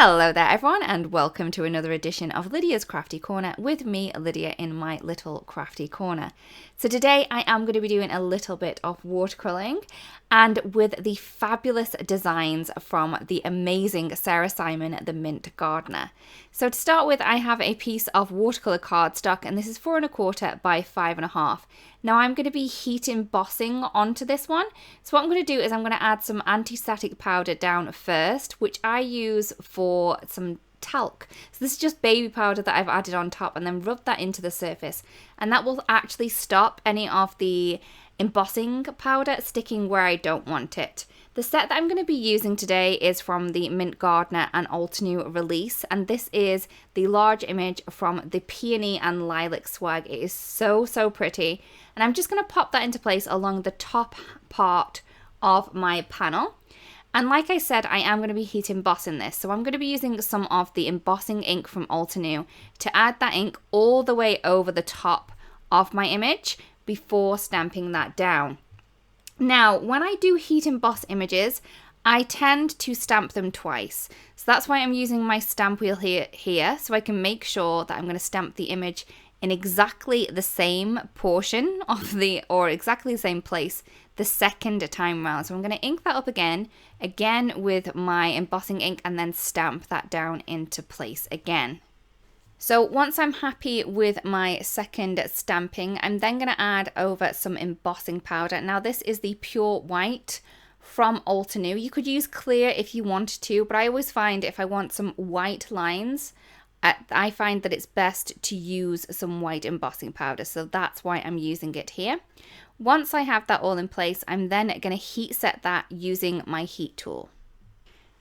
Hello there everyone, and welcome to another edition of Lydia's Crafty Corner with me, Lydia, in my little crafty corner. So today I am going to be doing a little bit of watercoloring, and with the fabulous designs from the amazing Sarah Simon, the Mint Gardener. So to start with, I have a piece of watercolor cardstock, and this is 4 1/4 by 5 1/2. Now I'm going to be heat embossing onto this one. So what I'm going to do is I'm going to add some anti-static powder down first, which I use for some talc. So this is just baby powder that I've added on top, and then rub that into the surface. And that will actually stop any of the embossing powder sticking where I don't want it. The set that I'm going to be using today is from the Mint Gardener and Altenew release, and this is the large image from the Peony and Lilac swag. It is so pretty, and I'm just going to pop that into place along the top part of my panel. And like I said, I am going to be heat embossing this, so I'm going to be using some of the embossing ink from Altenew to add that ink all the way over the top of my image before stamping that down. Now, when I do heat emboss images, I tend to stamp them twice. So that's why I'm using my stamp wheel here, so I can make sure that I'm going to stamp the image in exactly the same portion of or exactly the same place the second time round. So I'm going to ink that up again with my embossing ink, and then stamp that down into place again. So once I'm happy with my second stamping, I'm then going to add over some embossing powder. Now this is the pure white from Altenew. You could use clear if you wanted to, but I always find if I want some white lines, I find that it's best to use some white embossing powder. So that's why I'm using it here. Once I have that all in place, I'm then going to heat set that using my heat tool.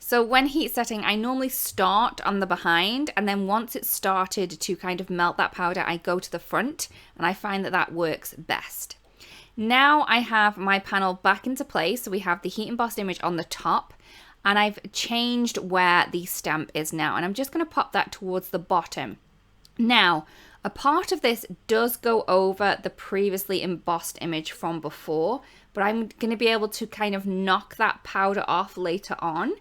So when heat setting, I normally start on the behind, and then once it's started to kind of melt that powder, I go to the front, and I find that that works best. Now I have my panel back into place. So we have the heat embossed image on the top, and I've changed where the stamp is now, and I'm just going to pop that towards the bottom. Now, a part of this does go over the previously embossed image from before, but I'm going to be able to kind of knock that powder off later on.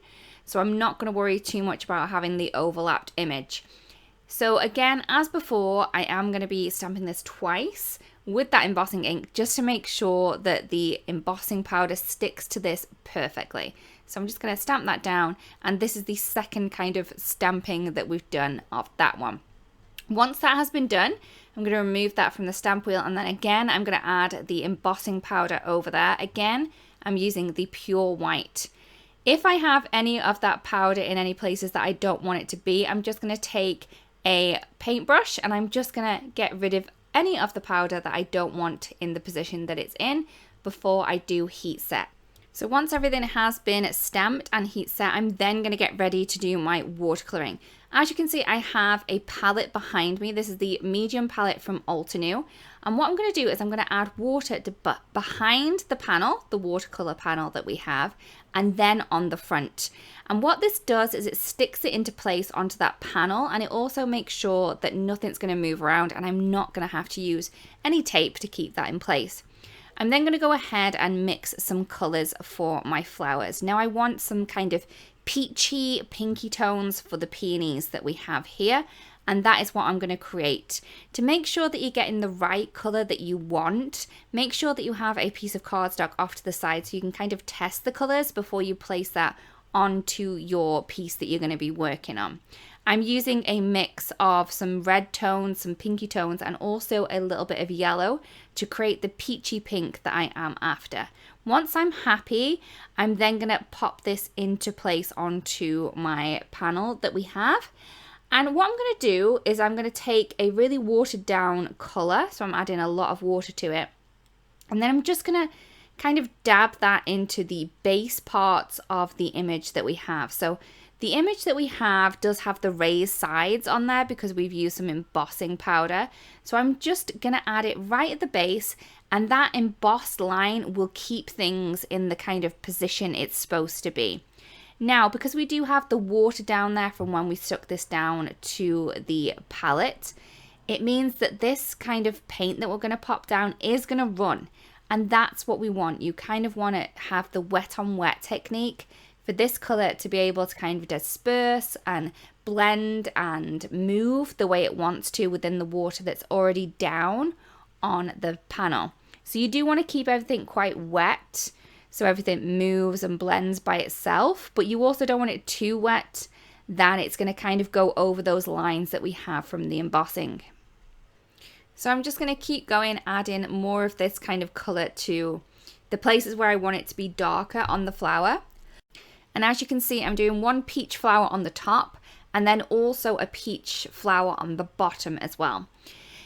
So I'm not going to worry too much about having the overlapped image. So again, as before, I am going to be stamping this twice with that embossing ink, just to make sure that the embossing powder sticks to this perfectly. So I'm just going to stamp that down, and this is the second kind of stamping that we've done of that one. Once that has been done, I'm going to remove that from the stamp wheel, and then again I'm going to add the embossing powder over there. Again, I'm using the pure white. If I have any of that powder in any places that I don't want it to be, I'm just going to take a paintbrush, and I'm just going to get rid of any of the powder that I don't want in the position that it's in before I do heat set. So once everything has been stamped and heat set, I'm then going to get ready to do my watercoloring. As you can see, I have a palette behind me. This is the medium palette from Altenew. And what I'm going to do is I'm going to add water behind the panel, the watercolor panel that we have, and then on the front. And what this does is it sticks it into place onto that panel, and it also makes sure that nothing's going to move around, and I'm not going to have to use any tape to keep that in place. I'm then going to go ahead and mix some colors for my flowers. Now I want some kind of peachy, pinky tones for the peonies that we have here, and that is what I'm going to create. To make sure that you're getting the right color that you want, make sure that you have a piece of cardstock off to the side so you can kind of test the colors before you place that onto your piece that you're going to be working on. I'm using a mix of some red tones, some pinky tones, and also a little bit of yellow to create the peachy pink that I am after. Once I'm happy, I'm then going to pop this into place onto my panel that we have. And what I'm going to do is I'm going to take a really watered down color, so I'm adding a lot of water to it, and then I'm just going to kind of dab that into the base parts of the image that we have. So the image that we have does have the raised sides on there because we've used some embossing powder. So I'm just going to add it right at the base, and that embossed line will keep things in the kind of position it's supposed to be. Now, because we do have the water down there from when we stuck this down to the palette, it means that this kind of paint that we're going to pop down is going to run. And that's what we want. You kind of want to have the wet on wet technique for this color to be able to kind of disperse and blend and move the way it wants to within the water that's already down on the panel. So you do want to keep everything quite wet so everything moves and blends by itself, but you also don't want it too wet that it's going to kind of go over those lines that we have from the embossing. So I'm just going to keep going, adding more of this kind of color to the places where I want it to be darker on the flower. And as you can see, I'm doing one peach flower on the top and then also a peach flower on the bottom as well.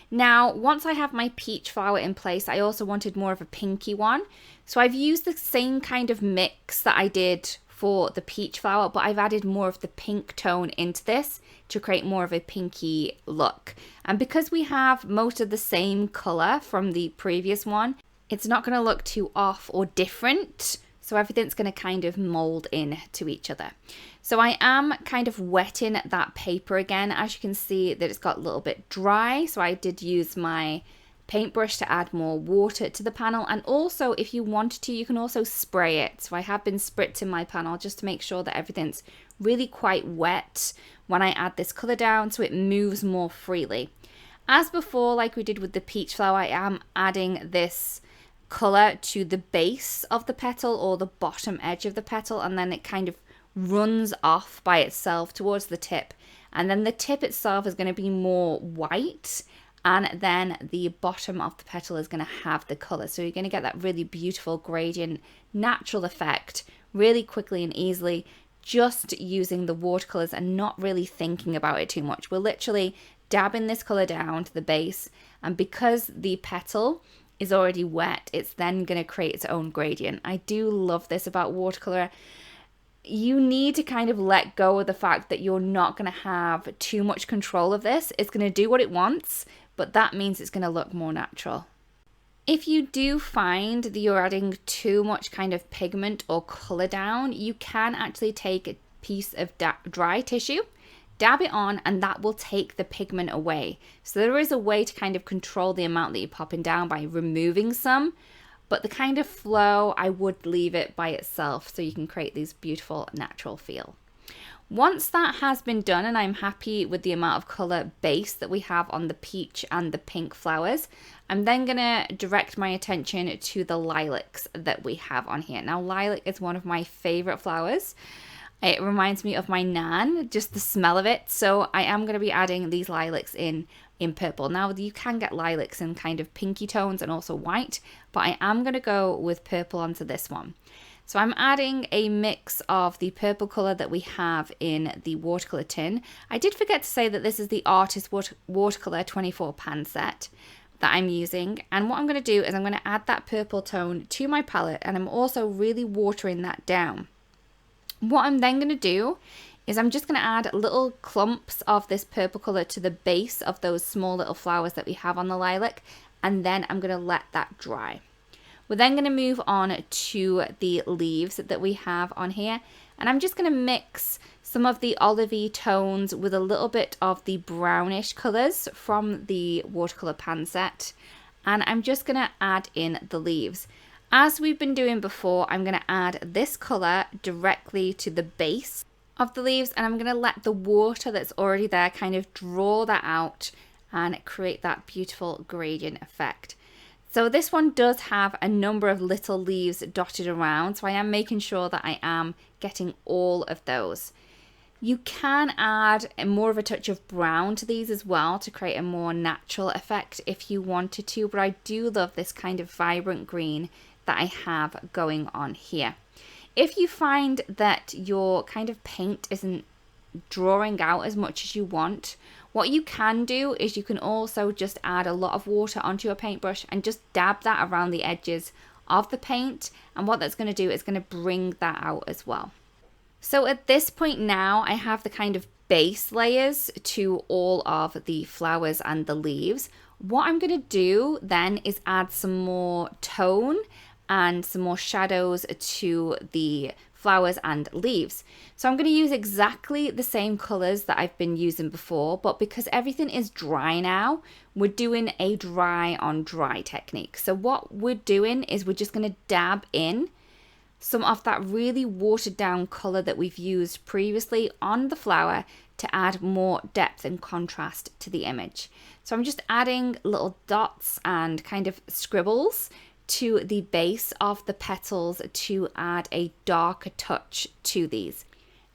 Now, once I have my peach flower in place, I also wanted more of a pinky one. So I've used the same kind of mix that I did for the peach flower, but I've added more of the pink tone into this to create more of a pinky look. And because we have most of the same color from the previous one, it's not going to look too off or different. So everything's going to kind of mold in to each other. So I am kind of wetting that paper again. As you can see that it's got a little bit dry. So I did use my paintbrush to add more water to the panel. And also if you wanted to, you can also spray it. So I have been spritzing my panel just to make sure that everything's really quite wet when I add this color down so it moves more freely. As before, like we did with the peach flower, I am adding this color to the base of the petal or the bottom edge of the petal, and then it kind of runs off by itself towards the tip, and then the tip itself is going to be more white, and then the bottom of the petal is going to have the color. So you're going to get that really beautiful gradient natural effect really quickly and easily, just using the watercolors and not really thinking about it too much. We're literally dabbing this color down to the base, and because the petal is already wet, it's then going to create its own gradient. I do love this about watercolor. You need to kind of let go of the fact that you're not going to have too much control of this. It's going to do what it wants, but that means it's going to look more natural. If you do find that you're adding too much kind of pigment or color down, you can actually take a piece of dry tissue, dab it on, and that will take the pigment away. So there is a way to kind of control the amount that you're popping down by removing some, but the kind of flow, I would leave it by itself so you can create this beautiful natural feel. Once that has been done and I'm happy with the amount of color base that we have on the peach and the pink flowers, I'm then gonna direct my attention to the lilacs that we have on here. Now, lilac is one of my favorite flowers. It reminds me of my nan, just the smell of it. So I am going to be adding these lilacs in purple. Now you can get lilacs in kind of pinky tones and also white, but I am going to go with purple onto this one. So I'm adding a mix of the purple color that we have in the watercolor tin. I did forget to say that this is the Artist Watercolor 24 pan set that I'm using. And what I'm going to do is I'm going to add that purple tone to my palette, and I'm also really watering that down. What I'm then going to do is I'm just going to add little clumps of this purple color to the base of those small little flowers that we have on the lilac, and then I'm going to let that dry. We're then going to move on to the leaves that we have on here, and I'm just going to mix some of the olivey tones with a little bit of the brownish colors from the watercolor pan set, and I'm just going to add in the leaves. As we've been doing before, I'm going to add this color directly to the base of the leaves, and I'm going to let the water that's already there kind of draw that out and create that beautiful gradient effect. So this one does have a number of little leaves dotted around, so I am making sure that I am getting all of those. You can add more of a touch of brown to these as well to create a more natural effect if you wanted to, but I do love this kind of vibrant green that I have going on here. If you find that your kind of paint isn't drawing out as much as you want, what you can do is you can also just add a lot of water onto your paintbrush and just dab that around the edges of the paint, and what that's going to do is going to bring that out as well. So at this point now, I have the kind of base layers to all of the flowers and the leaves. What I'm going to do then is add some more tone and some more shadows to the flowers and leaves. So I'm going to use exactly the same colors that I've been using before, but because everything is dry now, we're doing a dry on dry technique. So what we're doing is we're just going to dab in some of that really watered down color that we've used previously on the flower to add more depth and contrast to the image. So I'm just adding little dots and kind of scribbles to the base of the petals to add a darker touch to these.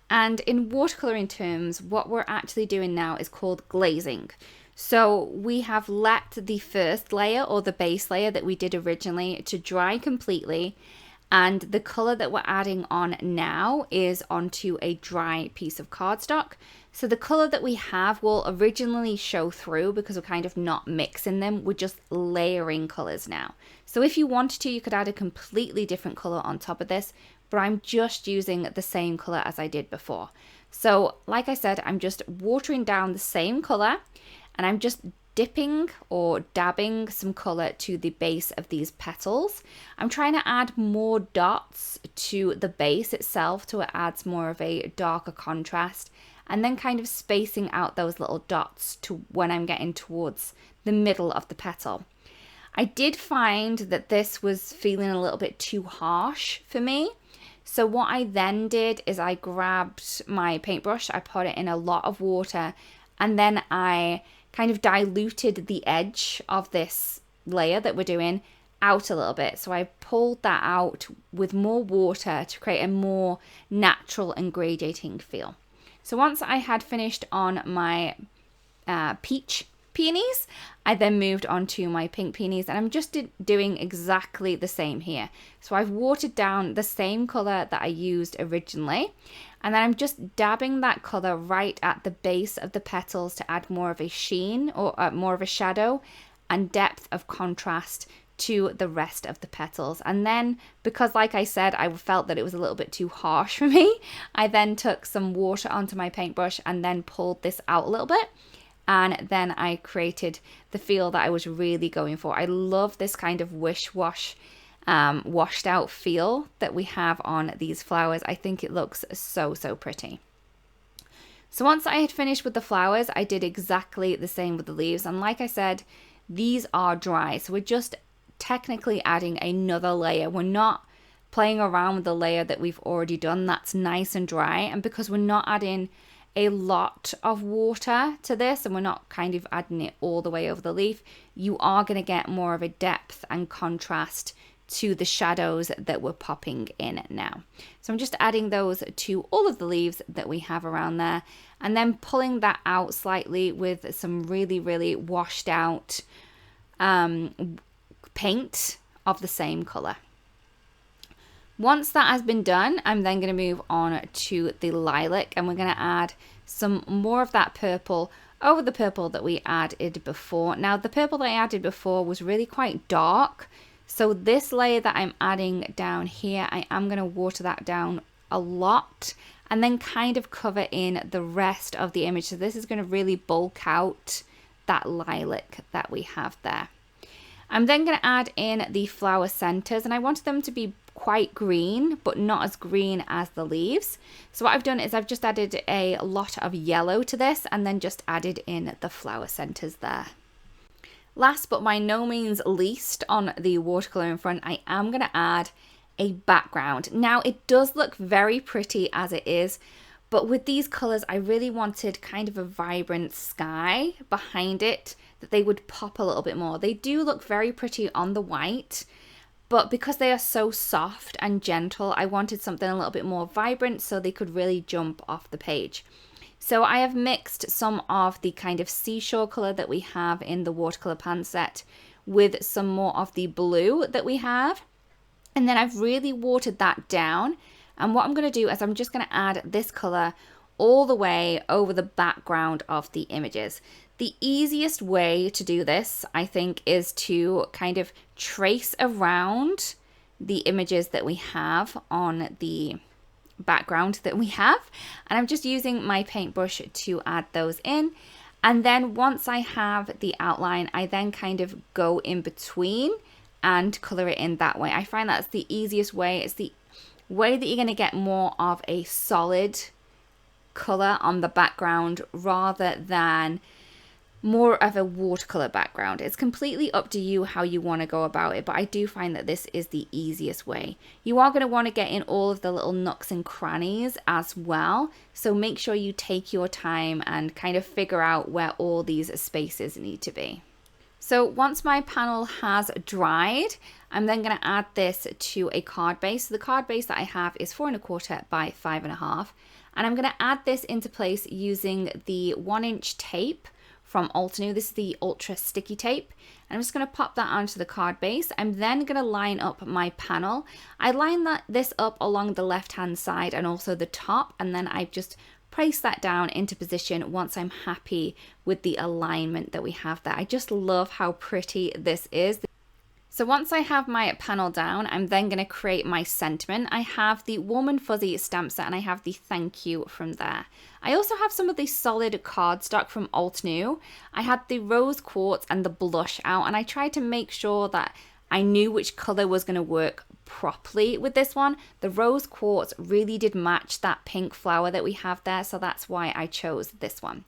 And in watercoloring terms, what we're actually doing now is called glazing. So we have let the first layer, or the base layer that we did originally, to dry completely. And the color that we're adding on now is onto a dry piece of cardstock. So the color that we have will originally show through because we're kind of not mixing them. We're just layering colors now. So if you wanted to, you could add a completely different color on top of this, but I'm just using the same color as I did before. So like I said, I'm just watering down the same color, and I'm just dipping or dabbing some color to the base of these petals. I'm trying to add more dots to the base itself so it adds more of a darker contrast, and then kind of spacing out those little dots to when I'm getting towards the middle of the petal. I did find that this was feeling a little bit too harsh for me. So what I then did is I grabbed my paintbrush, I put it in a lot of water, and then I kind of diluted the edge of this layer that we're doing out a little bit. So I pulled that out with more water to create a more natural and gradiating feel. So once I had finished on my peach peonies, I then moved on to my pink peonies, and I'm just doing exactly the same here. So I've watered down the same color that I used originally, and then I'm just dabbing that color right at the base of the petals to add more of a sheen, or more of a shadow and depth of contrast to the rest of the petals. And then, because like I said, I felt that it was a little bit too harsh for me, I then took some water onto my paintbrush and then pulled this out a little bit. And then I created the feel that I was really going for. I love this kind of wish-wash, washed out feel that we have on these flowers. I think it looks so, so pretty. So once I had finished with the flowers, I did exactly the same with the leaves. And like I said, these are dry. So we're just technically adding another layer. We're not playing around with the layer that we've already done. That's nice and dry. And because we're not adding a lot of water to this, and we're not kind of adding it all the way over the leaf, you are going to get more of a depth and contrast to the shadows that we're popping in now. So I'm just adding those to all of the leaves that we have around there, and then pulling that out slightly with some really, really washed out paint of the same color. Once that has been done, I'm then going to move on to the lilac, and we're going to add some more of that purple over the purple that we added before. Now, the purple that I added before was really quite dark, so this layer that I'm adding down here, I am going to water that down a lot and then kind of cover in the rest of the image. So this is going to really bulk out that lilac that we have there. I'm then going to add in the flower centers, and I wanted them to be quite green, but not as green as the leaves. So what I've done is I've just added a lot of yellow to this, and then just added in the flower centers there. Last but by no means least on the watercolor front, I am going to add a background. Now, it does look very pretty as it is, but with these colors, I really wanted kind of a vibrant sky behind it, that they would pop a little bit more. They do look very pretty on the white, but because they are so soft and gentle, I wanted something a little bit more vibrant so they could really jump off the page. So I have mixed some of the kind of seashore color that we have in the watercolor pan set with some more of the blue that we have. And then I've really watered that down. And what I'm going to do is I'm just going to add this color all the way over the background of the images. The easiest way to do this, I think, is to kind of trace around the images that we have on the background that we have. And I'm just using my paintbrush to add those in. And then once I have the outline, I then kind of go in between and color it in that way. I find that's the easiest way. It's the way that you're going to get more of a solid color on the background rather than more of a watercolor background. It's completely up to you how you want to go about it, but I do find that this is the easiest way. You are going to want to get in all of the little nooks and crannies as well, so make sure you take your time and kind of figure out where all these spaces need to be. So once my panel has dried, I'm then going to add this to a card base. So the card base that I have is 4¼ by 5½, and I'm going to add this into place using the 1-inch tape from Altenew. This is the ultra sticky tape. And I'm just going to pop that onto the card base. I'm then going to line up my panel. I line this up along the left hand side and also the top, and then I just place that down into position once I'm happy with the alignment that we have there. I just love how pretty this is. So once I have my panel down, I'm then going to create my sentiment. I have the Warm and Fuzzy stamp set and I have the thank you from there. I also have some of the solid cardstock from Altenew. I had the rose quartz and the blush out, and I tried to make sure that I knew which color was going to work properly with this one. The rose quartz really did match that pink flower that we have there, so that's why I chose this one.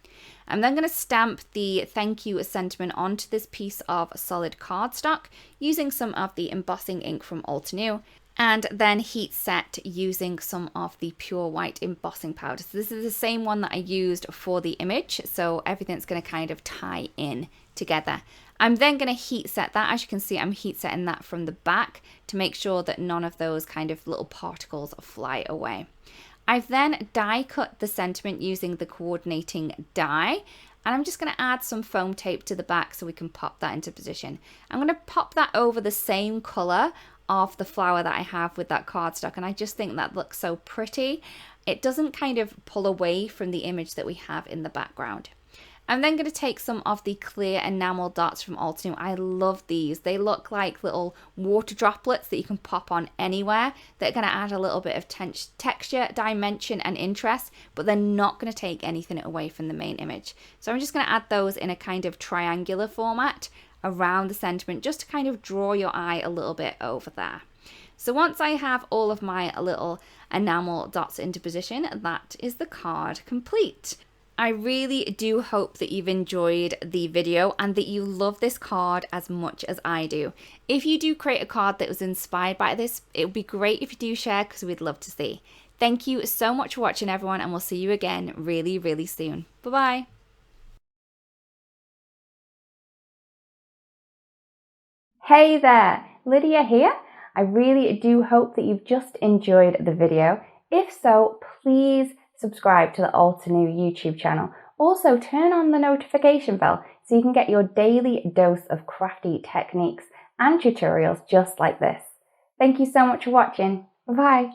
I'm then going to stamp the thank you sentiment onto this piece of solid cardstock using some of the embossing ink from Altenew, and then heat set using some of the pure white embossing powder. So this is the same one that I used for the image, so everything's going to kind of tie in together. I'm then going to heat set that. As you can see, I'm heat setting that from the back to make sure that none of those kind of little particles fly away. I've then die cut the sentiment using the coordinating die, and I'm just going to add some foam tape to the back so we can pop that into position. I'm going to pop that over the same color of the flower that I have with that cardstock, and I just think that looks so pretty. It doesn't kind of pull away from the image that we have in the background. I'm then going to take some of the clear enamel dots from Altenew. I love these. They look like little water droplets that you can pop on anywhere. They're going to add a little bit of texture, dimension and interest, but they're not going to take anything away from the main image. So I'm just going to add those in a kind of triangular format around the sentiment, just to kind of draw your eye a little bit over there. So once I have all of my little enamel dots into position, that is the card complete. I really do hope that you've enjoyed the video and that you love this card as much as I do. If you do create a card that was inspired by this, it would be great if you do share, because we'd love to see. Thank you so much for watching, everyone, and we'll see you again really, really soon. Bye-bye. Hey there, Lydia here. I really do hope that you've just enjoyed the video. If so, please subscribe to the Altenew YouTube channel. Also, turn on the notification bell so you can get your daily dose of crafty techniques and tutorials just like this. Thank you so much for watching. Bye-bye.